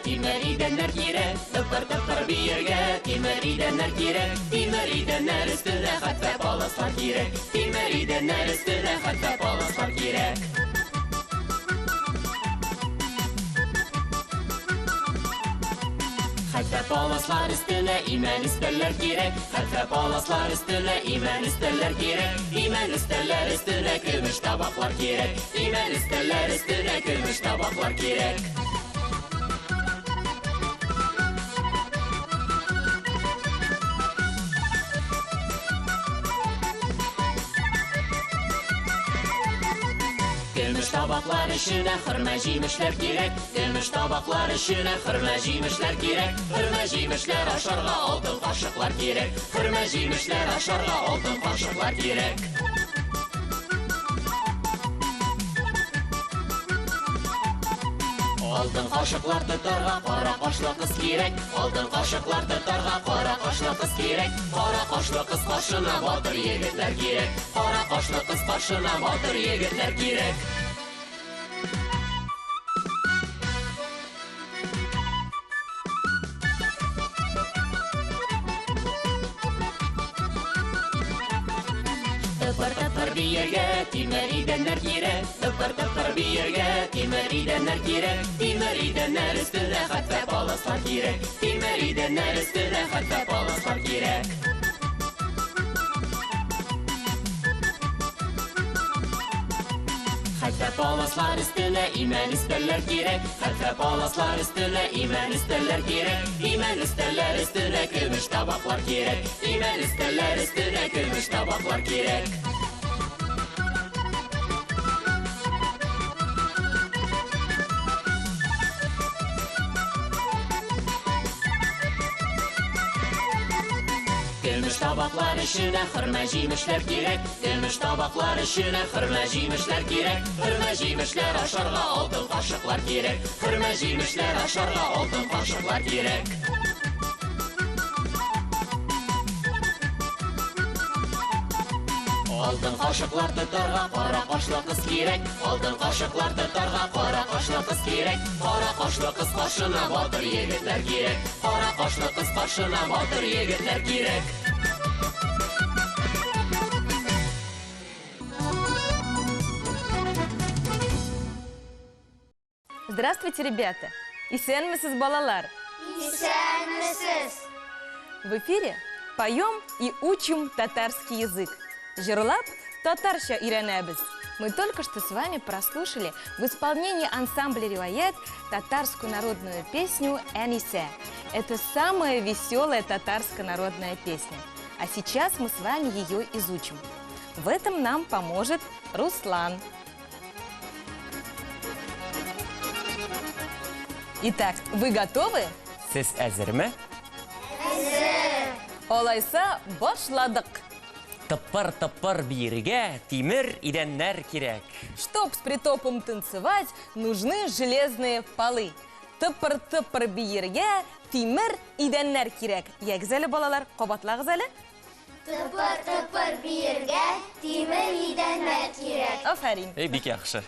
тимер идәннәр кирәк. Тыпыр-тыпыр биергә тимер идәннәр кирәк. Тимер идәннәр өстенә хәтфә паласлар кирәк. Тимер идәннәр өстенә хәтфә паласлар кирәк. Хәтфә паласлар өстенә имән өстәлләр кирәк. Хәтфә паласлар өстенә имән өстәлләр кирәк. Имән өстәлләр өстенә көмеш табаклар кирәк. Имән өстәлләр өстенә көмеш табаклар кирәк. Көмеш табаклар өченә хөрмә җимешләр кирәк. Көмеш табаклар өченә хөрмә җимешләр кирәк. Хөрмә җимешләр ашарга алтын кашыклар кирәк. Хөрмә җимешләр ашарга алтын кашыклар кирәк. Алтын кашыклар тотарга кара кашлы кыз кирәк. Алтын кашыклар тотарга кара кашлы кыз кирәк. Кара кашлы кыз кашына батыр егетләр кирәк. Кара кашлы кыз кашына батыр егетләр кирәк. Тыпыр-тыпыр биергә тимер идәннәр кирәк. Тыпыр-тыпыр биергә тимер идәннәр кирәк. Тимер идәннәр өстенә хәтфә паласлар кирәк. Тимер идәннәр өстенә хәтфә паласлар кирәк. Хәтфә паласлар өстенә имән өстәлләр кирәк. Хәтфә паласлар өстенә имән өстәлләр кирәк. Имән өстәлләр өстенә көмеш табаклар кирәк. Имән өстәлләр өстенә көмеш табаклар кирәк. Көмеш табаклар өченә хөрмә җимешләр кирәк. Көмеш табаклар өченә хөрмә җимешләр кирәк. Хөрмә җимешләр ашарга алтын кашыклар кирәк. Хөрмә җимешләр ашарга алтын кашыклар кирәк. Алтын кашыклар тотарга кара кашлы кыз кирәк. Алтын кашыклар тотарга кара кашлы кыз кирәк. Кара кашлы кыз кашына батыр егетләр кирәк. Кара кашлы кыз кашына батыр егетләр кирәк. Здравствуйте, ребята! Исәнмесез, балалар! Исәнмесез! В эфире поем и учим татарский язык. Жырлап, татарча өйрәнәбез. Мы только что с вами прослушали в исполнении ансамбля «Риваят» татарскую народную песню «Әнисә». Это самая веселая татарская народная песня. А сейчас мы с вами ее изучим. В этом нам поможет Руслан. Итак, вы готовы? Сез әзерме? Әзер! Олайса, башладык! Тыпыр-тыпыр биергә тимер идәннәр кирәк. Чтоб с притопом танцевать, нужны железные полы. Тыпыр-тыпыр биергә тимер идәннәр кирәк. Ягез әле, балалар, кабатлагыз әле. Тыпыр-тыпыр биергә тимер идәннәр кирәк. Афәрин. Бик яхшы.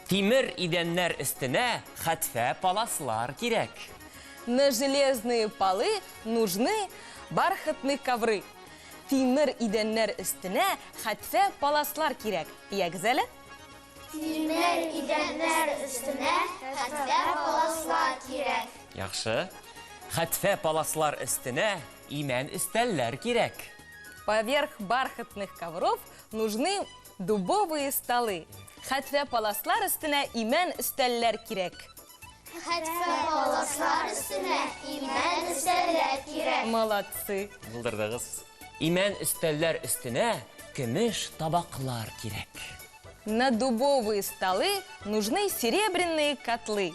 Тимер идәннәр өстенә хәтфә паласлар кирәк. На железные полы нужны бархатные ковры. Тимер идәннәр өстенә хәтфә паласлар кирәк. Ягез әле. Тимер идәннәр өстенә хәтфә паласлар кирәк. Яхшы. Хәтфә паласлар өстенә имән өстәлләр кирәк. Поверх бархатных ковров нужны дубовые столы. Хәтфә паласлар өстенә имән өстәлләр кирәк. Хәтфә паласлар өстенә имән өстәлләр кирәк. Молодцы. Булдырдыгыз. Имән өстәлләр өстенә көмеш табаклар кирәк. На дубовые столы нужны серебряные котлы.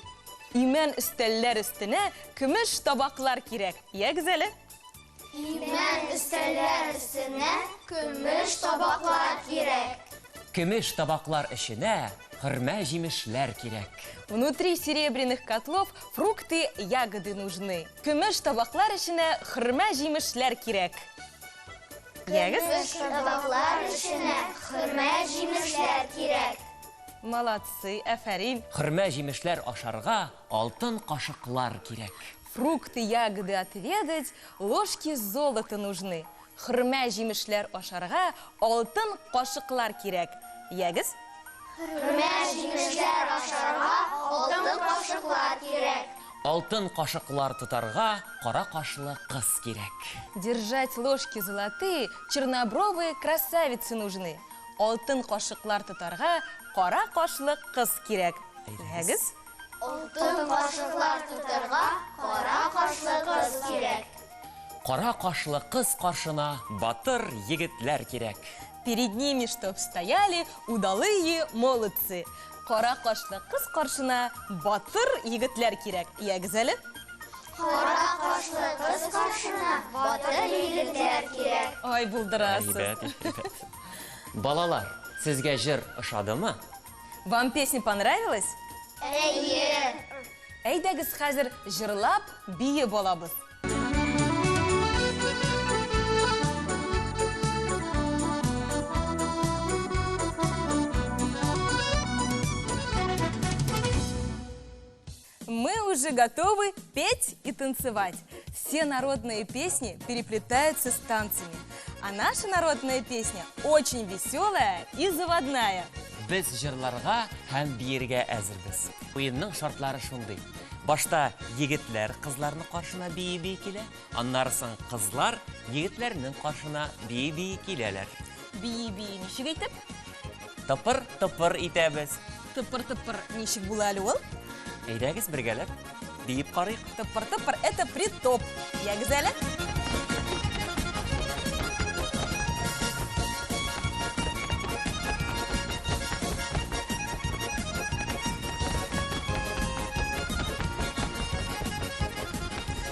Имән өстәлләр өстенә көмеш табаклар кирәк. Ягез әле. Имән өстәлләр өстенә көмеш табаклар кирәк. Көмеш табаклар эченә хөрмә җимешләр кирәк. Внутри серебряных котлов фрукты, ягоды нужны. Көмеш табаклар эченә хөрмә җимешләр кирәк. Ягез. Көмеш табаклар эченә хөрмә җимешләр кирәк. Молодцы, әфәрин. Хөрмә җимешләр ашарга алтын кашыклар кирәк. Фрукты, ягоды отведать, ложки золота нужны. Хөрмә җимешләр ашарга алтын кашыклар кирәк. Ягыз? Хөрмә җимешләр ашарга алтын кашыклар кирәк. Алтын кашыклар тотарга кара кашлы кыз кирәк. Держать ложки золотые, чернобровые красавицы нужны. Алтын кашыклар тотарга кара кашлы кыз кирәк. Ягыз? Алтын кашыклар тутырга кара кашлы кыз кирәк. Кара кашлы кыз каршына батыр егетләр кирәк. Перед ними чтоб стояли удалые молодцы. Кара кашлы кыз каршына батыр егетләр кирәк. Ягыз әле? Кара кашлы кыз каршына батыр егетләр кирәк. Ай, булдырасыз. Әйбәт. Балалар, сезгә җыр ошадымы? Вам песня понравилась? Әйе. Әйдәгез хәзер җырлап бие балабыз. Мы уже готовы петь и танцевать. Все народные песни переплетаются с танцами. А наша народная песня очень веселая и заводная. Без җырларга һәм биергә әзербез. Уенның шартлары шундый. Башта егетләр кызларны каршына бии килә, аннары соң кызлар егетләрнең каршына бии киләләр. Бие-бие ничек әйтеп? Тыпыр-тыпыр итәбез. Тыпыр-тыпыр ничек була әле ул? Әйдәгез бергәләп биеп карыйк. Тыпыр-тыпыр – это притоп. Ягыз әле?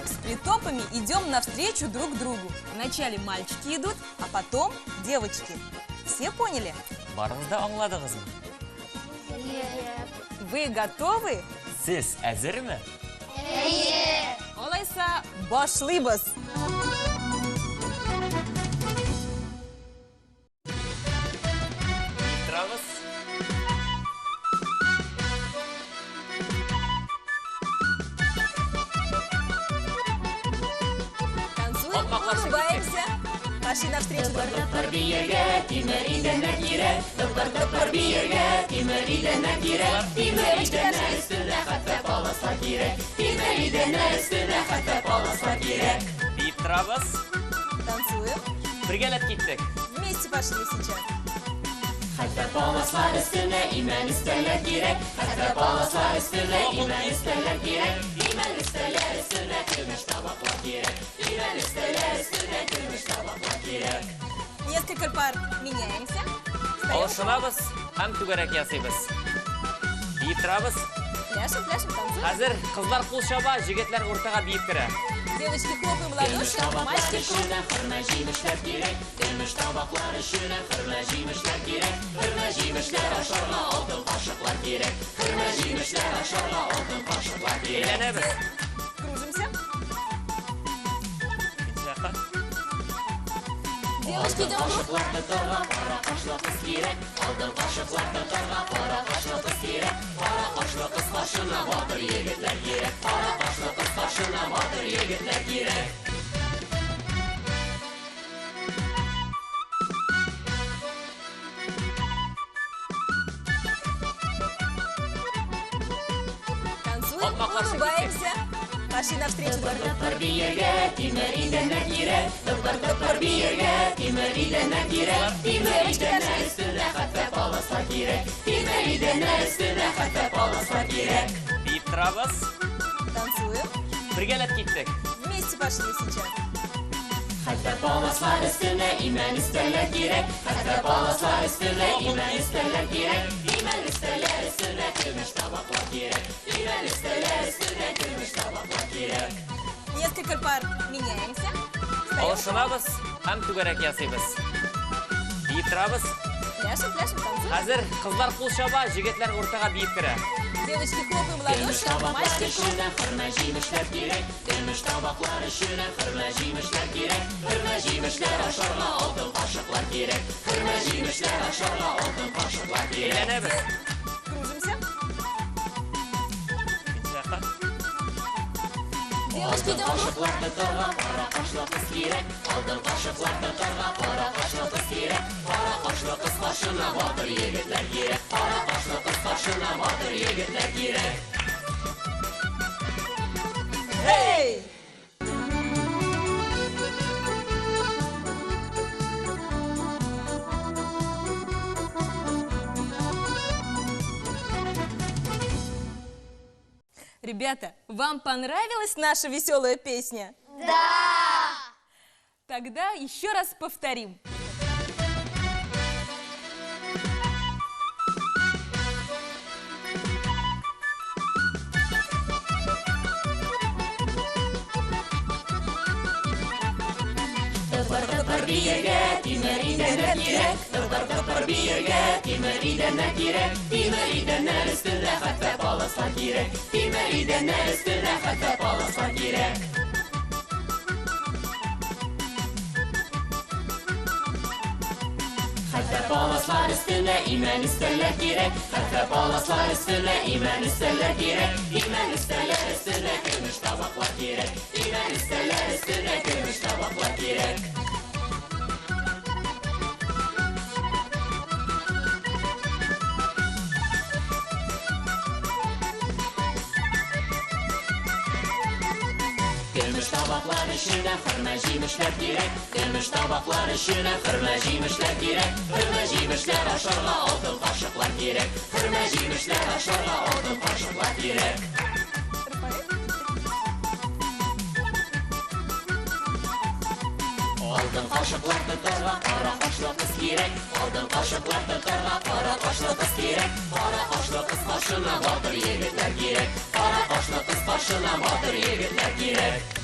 С притопами идем навстречу друг другу. Вначале мальчики идут, а потом девочки. Все поняли? Барыгыз да аңладыгызмы? Вы готовы? Сез әзерме? Әйе. Алайса, башлыйбыз. Торабыз. Танцуем, Опа, улыбаемся. Пошли навстречу друг другу. Тыпыр биергә тимер идәннәр кирәк. Тыпыр биергә тимер идәннәр кирәк. Тимер идәннәр өстендә хәтта паласлар кирәк. Тимер идәннәр өстендә хәтта паласлар кирәк. Биеп торабыз. Танцуем. Бергәләп киттек. Вместе пошли сейчас. Хәтта паласлар өстендә имән өстәләр кирәк. Хәтта паласлар өстендә имән өстәләр кирәк. Имән өстәләр өстендә көмеш табаклар кирәк. Имән өстәләр өстендә көмеш табаклар кирәк. Несколько пар меняемся. Встаем. Алышынабыз һәм түгәрәк ясыйбыз. Биеп торабыз. Пляшем, пляшем, танцуем. Хәзер кызлар кул чаба, җегетләр уртага биеп керә. Девочки хлопаем в ладоши, мальчики хлопаем. Хөрмә җимешләр кирәк. Көмеш табаклар өчен хөрмә җимешләр кирәк. Хөрмә җимешләр ашарга алтын кашыклар кирәк. Хөрмә җимешләр ашарга алтын кашыклар кирәк. Әйләнәбез. Кружимся. Девочки, идем в круг. Кашыклар тотарга кара кашлы кыз кирәк. Алтын кашыклар тотарга кара кашлы кыз кирәк. Кара кашлы кыз каршына батыр егетләр кирәк. Кара кашлы кыз каршына батыр егетләр кирәк. Танцуем, улыбаемся. Пошли навстречу друг другу. Тыпыр биергә тимер идәннәр кирәк. Тыпыр биергә тимер идәннәр кирәк. Тимер идәннәр өстендә хәтта паласлар кирәк. Тимер идәннәр өстендә хәтта паласлар кирәк. Биеп торабыз. Танцуем. Бергәләп киттек. Вместе пошли сейчас. Хәтта паласлар өстендә имән өстәләр кирәк. Хәтта паласлар өстендә имән өстәләр кирәк. Имән өстәләр өстендә көмеш табаклар кирәк. Имән өстәләр өстендә көмеш табаклар кирәк. Несколько пар меняемся. Встаем. Алышынабыз һәм түгәрәк ясыйбыз. Биеп торабыз. Пляшем, пляшем, танцуем. Хәзер кызлар кул чаба, җегетләр уртага биеп керә. Девочки хлопаем в ладоши, мальчики хлопаем. Хөрмә җимешләр кирәк. Көмеш табаклар өчен хөрмә җимешләр кирәк. Хөрмә җимешләр ашарга алтын кашыклар кирәк. Хөрмә җимешләр ашарга алтын кашыклар кирәк. Әйләнәбез. Алтын кашыклар тотарга кара кашлы кыз кирәк. Алтын кашыклар тотарга кара кашлы кыз кирәк. Кара кашлы кыз каршына батыр егетләр кирәк. Кара кашлы кыз каршына батыр егетләр кирәк. Эй! Ребята, вам понравилась наша веселая песня? Да! Тогда еще раз повторим. Тыпыр-тыпыр биергә тимер идәннәр кирәк. Тыпыр-тыпыр биергә тимер идәннәр кирәк. Тимер идәннәр өстендә хәтта паласлар кирәк. Тимер идәннәр өстендә хәтта паласлар кирәк. Хәтта паласлар өстендә имән өстәлләр кирәк. Хәтта паласлар өстендә имән өстәлләр кирәк. Имән өстәлләр өстендә көмеш табаклар кирәк. Имән өстәлләр өстендә көмеш табаклар кирәк. Көмеш табаклар эчендә хөрмә җимешләр кирәк. Көмеш табаклар эчендә хөрмә җимешләр кирәк. Хөрмә җимешләр ашарга алтын кашыклар кирәк. Хөрмә җимешләр ашарга алтын кашыклар кирәк. Алтын кашыклар тотарга кара кашлы кыз кирәк. Алтын кашыклар тотарга кара кашлы кыз кирәк. Кара кашлы кыз каршына батыр егетләр кирәк. Кара кашлы кыз каршына батыр егетләр кирәк.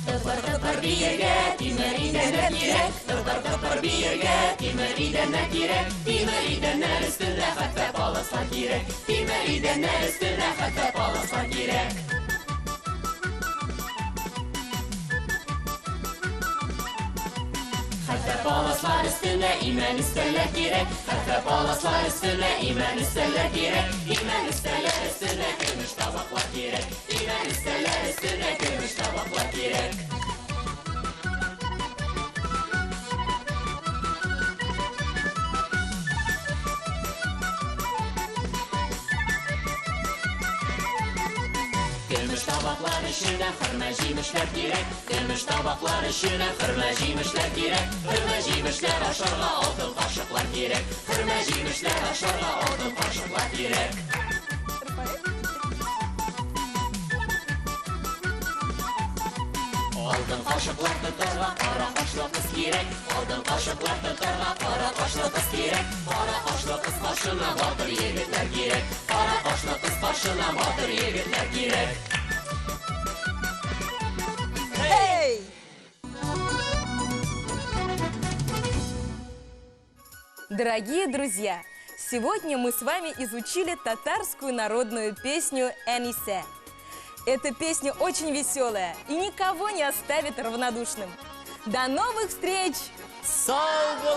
Тыпыр-тыпыр биергә тимер идәннәр кирәк. Тыпыр-тыпыр биергә тимер идәннәр кирәк. Тимер идәннәр өстендә хәтта паласлар кирәк. Тимер идәннәр өстендә хәтта паласлар кирәк. Хәтта паласлар өстендә имән өстәлләр кирәк. Хәтта паласлар өстендә имән өстәлләр кирәк. Имән өстәлләр өстендә көмеш табаклар кирәк. Имән өстәлләр өстендә көмеш табаклар кирәк. Көмеш табаклар эчендә хөрмә җимешләр кирәк. Көмеш табаклар эчендә хөрмә җимешләр кирәк. Хөрмә җимешләр ашарга алтын кашыклар кирәк. Хөрмә җимешләр ашарга алтын кашыклар кирәк. Алтын кашыклар тотарга кара кашлы кыз кирәк. Алтын кашыклар тотарга кара кашлы кыз кирәк. Кара кашлы кыз каршына батыр егетләр кирәк. Кара кашлы кыз каршына батыр егетләр кирәк. Эй! Дорогие друзья, сегодня мы с вами изучили татарскую народную песню «Энисе». Эта песня очень веселая и никого не оставит равнодушным. До новых встреч! Сау